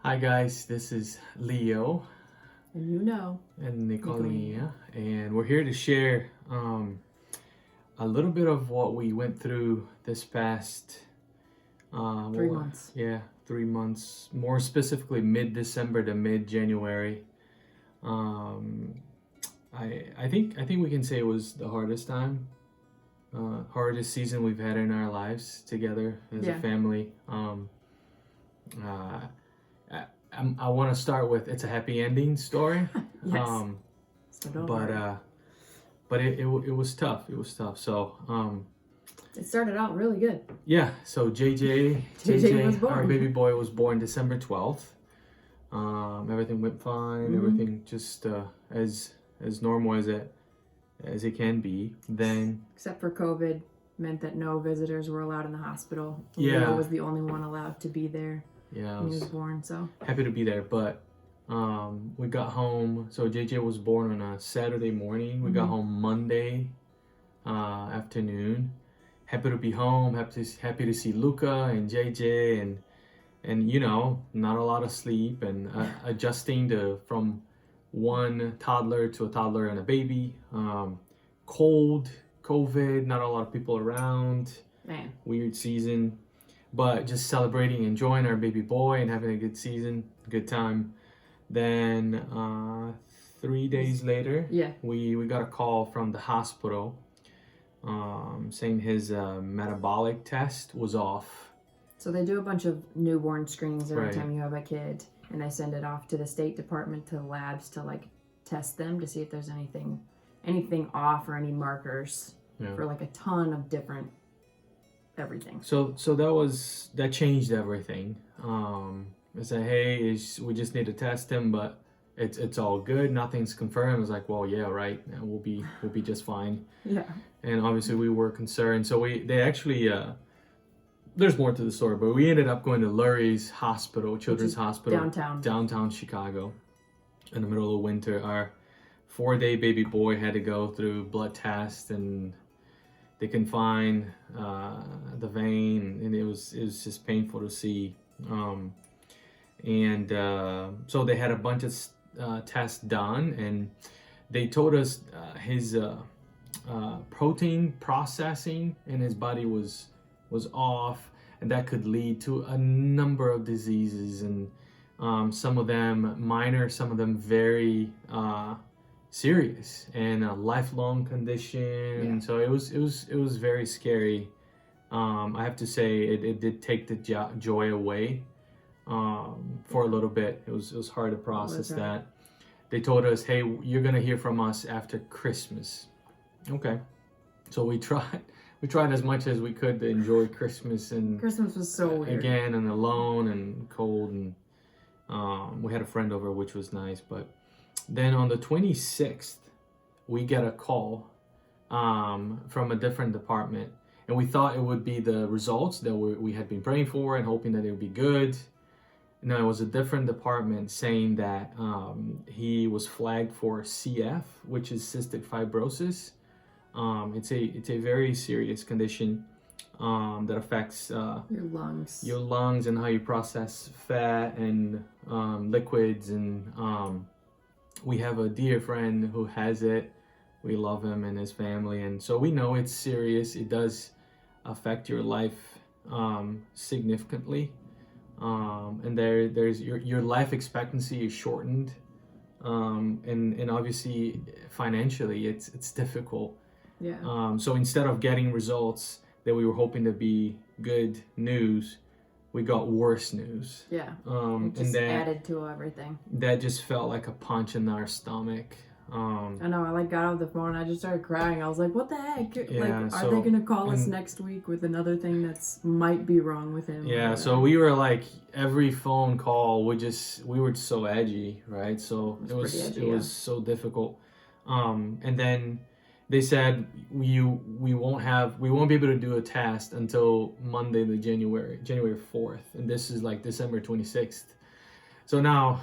Hi guys, this is Leo And you know, and Nicolina. Nicolina, and we're here to share a little bit of what we went through this past 3 months. 3 months, more specifically mid-December to mid-January. Um, I think we can say it was the hardest time, hardest season we've had in our lives together as a Yeah. family. Uh, I want to start with it's a happy ending story. Yes. Um, So don't but worry. it was tough. It was tough. So It started out really good. yeah. So JJ Was our born. baby boy was born December 12th. Everything went fine. Mhm. Everything just as normal as it can be. Then Except for COVID meant that no visitors were allowed in the hospital. Yeah. Leo was the only one allowed to be there yeah, I when he was was born. So happy to be there. But we got home. So JJ was born on a Saturday morning. We got Mhm. home Monday afternoon. Happy to be home. Happy to see Luca and JJ and not a lot of sleep and adjusting to from one toddler to a toddler and a baby. Cold, COVID, not a lot of people around. man, Weird season, but just celebrating, enjoying our baby boy and having a good season, good time. Then 3 days later, yeah. we got a call from the hospital saying his metabolic test was off. So they do a bunch of newborn screenings every Right. time you have a kid, and they send it off to the State Department to labs to like test them to see if there's anything off or any markers Yeah. for like a ton of different everything. So that changed everything. I said, hey, we just need to test him, but it's all good. Nothing's confirmed. I was like, well, yeah, right. We'll be just fine. Yeah. And obviously we were concerned. So they actually there's more to the story, but we ended up going to Lurie's Hospital, Children's Hospital, downtown Chicago, in the middle of winter. Our 4-day baby boy had to go through blood tests, and they can find the vein, and it was just painful to see. So they had a bunch of tests done, and they told us his protein processing in his body was off, and that could lead to a number of diseases, and some of them minor, some of them very serious, and a lifelong condition. Yeah. So it was very scary. I have to say it did take the joy away for a little bit. It was hard to process that. They told us, hey, you're gonna hear from us after Christmas. Okay, so we tried as much as we could to enjoy Christmas, and Christmas was so weird. again, and alone and cold, and we had a friend over, which was nice. But then on the 26th, we get a call from a different department, and we thought it would be the results that we had been praying for and hoping that it would be good. No, it was a different department saying that he was flagged for CF, which is cystic fibrosis. It's a very serious condition that affects your lungs and how you process fat and liquids. And we have a dear friend who has it. We love him and his family, and so we know it's serious. It does affect your life significantly, and there's your life expectancy is shortened, and obviously financially it's difficult. Yeah. So instead of getting results that we were hoping to be good news, we got worse news. Yeah. And Just that added to everything. that just felt like a punch in our stomach. I know. I got off the phone. And I just started crying. I was like, "What the heck? Yeah, are they gonna call us next week with another thing that's might be wrong with him?" Yeah, so we were like every phone call we were so edgy, right? So it was so difficult. And then they said we won't be able to do a test until Monday, the January 4th, and this is like December 26th. So now,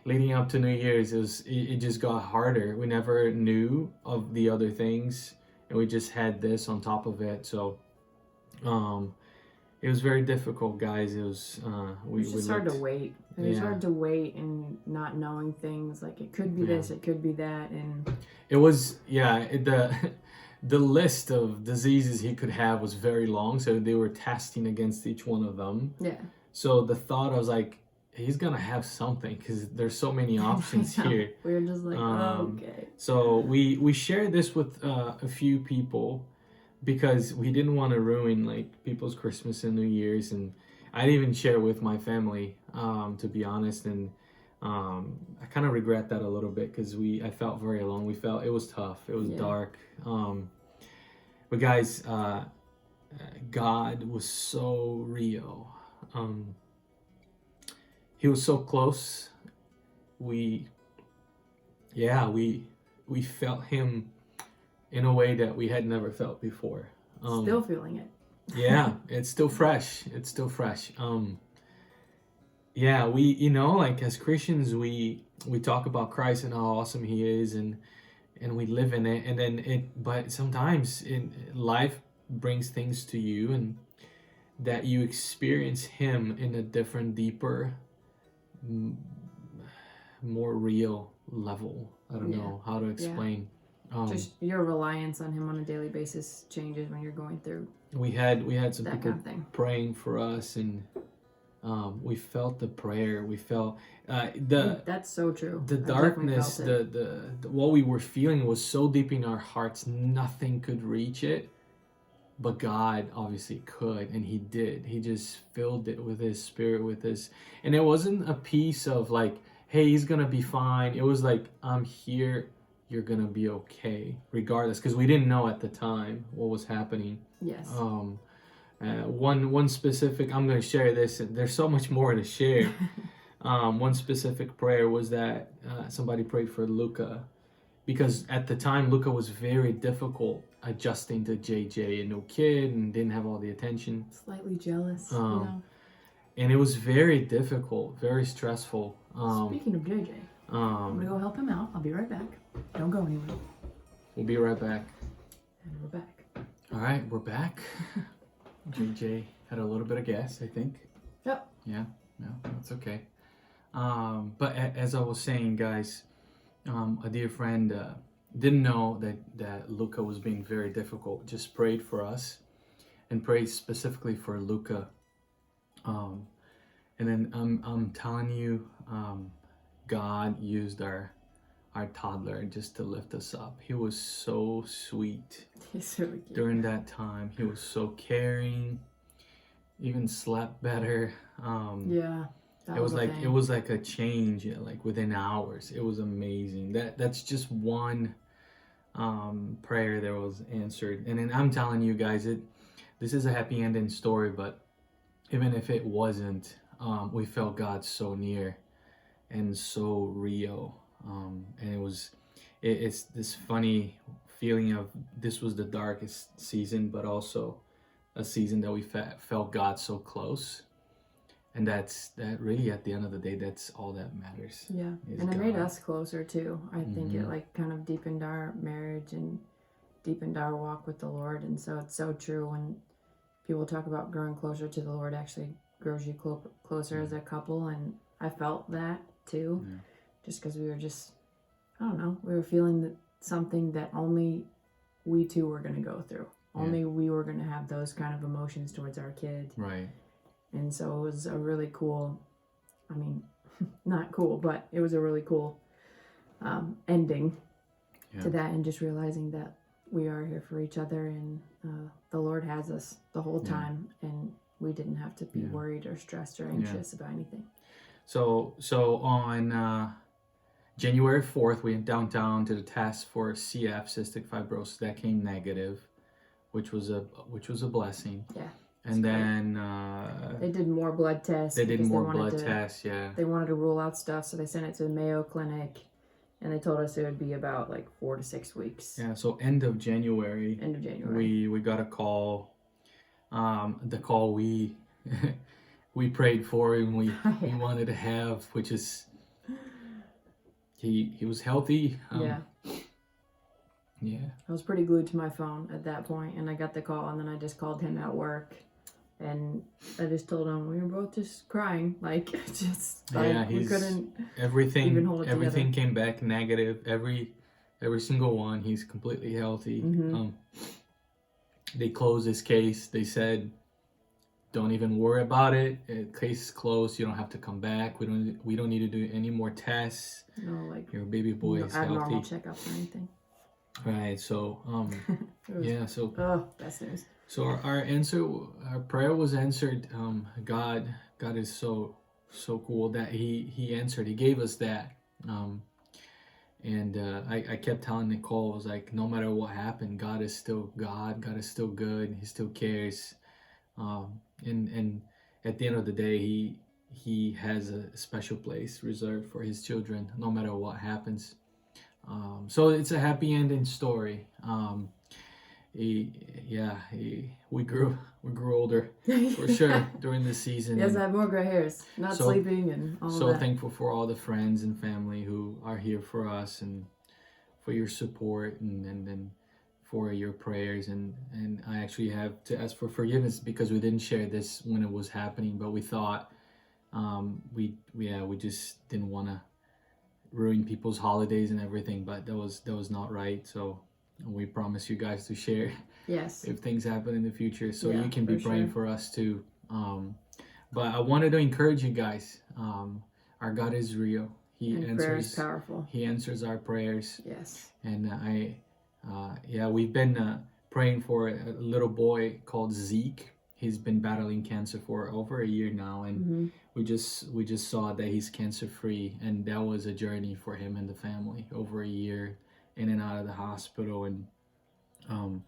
leading up to New Year's, it just got harder. We never knew of the other things, and we just had this on top of it. So it was very difficult, guys. It was It's just hard to wait. It was Yeah. hard to wait and not knowing things. Like, it could be this, it could be that, and it was the list of diseases he could have was very long, so they were testing against each one of them. yeah. So the thought, I was like, he's gonna have something because there's so many options here. We were just like, okay. So we shared this with a few people because we didn't want to ruin like people's Christmas and New Year's, and I didn't even share with my family, to be honest. And I kind of regret that a little bit because I felt very alone. We felt it was tough. It was dark. But guys, God was so real. He was so close. We felt him in a way that we had never felt before. Still feeling it. Yeah, it's still fresh. It's still fresh. Yeah, we, like as Christians, we talk about Christ and how awesome he is, and we live in it. And then but sometimes life brings things to you, and that you experience him in a different, deeper, more real level. I don't know how to explain. Just your reliance on him on a daily basis changes when you're going through. We had some that people kind of thing. praying for us, and we felt the prayer. We felt that's so true. The darkness, the what we were feeling was so deep in our hearts, nothing could reach it. But God obviously could, and he did. He just filled it with his spirit, with his, and it wasn't a piece of like, hey, he's gonna be fine. It was like, I'm here, you're gonna be okay, regardless, because we didn't know at the time what was happening. Yes. One specific, I'm gonna share this, and there's so much more to share. One specific prayer was that somebody prayed for Luca, because at the time Luca was very difficult adjusting to JJ, a new kid, and didn't have all the attention. Slightly jealous, And it was very difficult, very stressful. Speaking of JJ, I'm gonna go help him out. I'll be right back. Don't go anywhere. We'll be right back. And we're back. All right, we're back. JJ had a little bit of gas, I think. Yep. Yeah, no, that's okay. But as I was saying, guys, a dear friend didn't know that Luca was being very difficult. Just prayed for us, and prayed specifically for Luca. And then I'm telling you, God used our toddler just to lift us up. He was so sweet. He's really cute. During that time. He was so caring. Even slept better. Yeah. It was like a change, like within hours. It was amazing. That's just one prayer that was answered. And then I'm telling you guys, this is a happy ending story, but even if it wasn't, we felt God so near and so real. And it's this funny feeling of this was the darkest season, but also a season that we felt God so close. And that really, at the end of the day, that's all that matters. Yeah, and it made us closer too. I think it like kind of deepened our marriage and deepened our walk with the Lord. And so it's so true when people talk about growing closer to the Lord, actually grows you closer as a couple. And I felt that too, just because we were I don't know, we were feeling something that only we two were going to go through. Only we were going to have those kind of emotions towards our kid. Right. And so it was a really cool, I mean, not cool, but it was a really cool ending to that, and just realizing that we are here for each other, and the Lord has us the whole time, and we didn't have to be worried or stressed or anxious about anything. So on January 4th, we went downtown to the test for CF, cystic fibrosis. That came negative, which was a blessing. Yeah. And then they did more blood tests. They wanted to rule out stuff, so they sent it to the Mayo Clinic, and they told us it would be about like 4 to 6 weeks. Yeah, so end of January. We got a call. The call we prayed for and we wanted to have, which is he was healthy. I was pretty glued to my phone at that point, and I got the call, and then I just called him at work And I just told him we were both just crying, like just Yeah, like we couldn't everything even hold it everything together. came back negative. Every single one. He's completely healthy. Mm-hmm. They closed his case. They said, don't even worry about it. Case is closed. You don't have to come back. We don't need to do any more tests. No, like Your baby boy no is abnormal healthy. checkups or anything. Right. So It was, yeah. So oh, best news. so our prayer was answered. God is so cool that he answered. He gave us that. Um, and I kept telling Nicole, I was like, no matter what happened, God is still God. God is still good. He still cares. And at the end of the day, he has a special place reserved for his children, no matter what happens. So it's a happy ending story. We grew older for sure during the season. Yes, And I have more gray hairs, not so sleeping, and all so of that. thankful for all the friends and family who are here for us and for your support and for your prayers. And I actually have to ask for forgiveness because we didn't share this when it was happening, but we thought we just didn't want to ruin people's holidays and everything, but that was not right. So we promise you guys to share Yes. if things happen in the future, so Yeah, you can be for praying sure. for us too. But I wanted to encourage you guys. Our God is real. And prayer is powerful. He answers our prayers. Yes. And we've been praying for a little boy called Zeke. He's been battling cancer for over a year now, and Mm-hmm. we just saw that he's cancer free, and that was a journey for him and the family. Over a year in and out of the hospital, and um,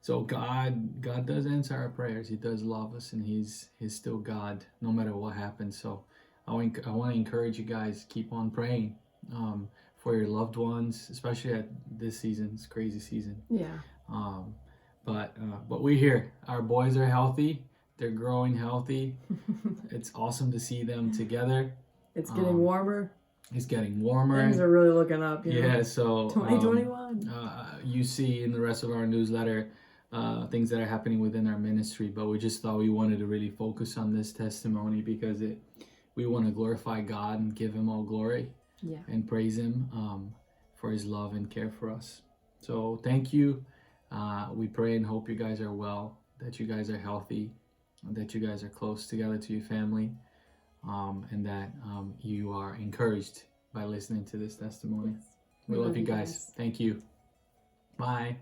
so God does answer our prayers. He does love us, and He's still God no matter what happens. So I want to encourage you guys, keep on praying for your loved ones, especially at this season. It's crazy season. Yeah. Um, but we're here. Our boys are healthy. They're growing healthy. It's awesome to see them together. It's getting warmer. It's getting warmer. Things are really looking up. Yeah, so 2021. You see in the rest of our newsletter things that are happening within our ministry, but we just thought we wanted to really focus on this testimony because we want to glorify God and give Him all glory. Yeah. And praise Him for His love and care for us. So thank you. We pray and hope you guys are well, that you guys are healthy, that you guys are close together to your family, and that you are encouraged by listening to this testimony. Yes. We love you guys. Thank you. Bye.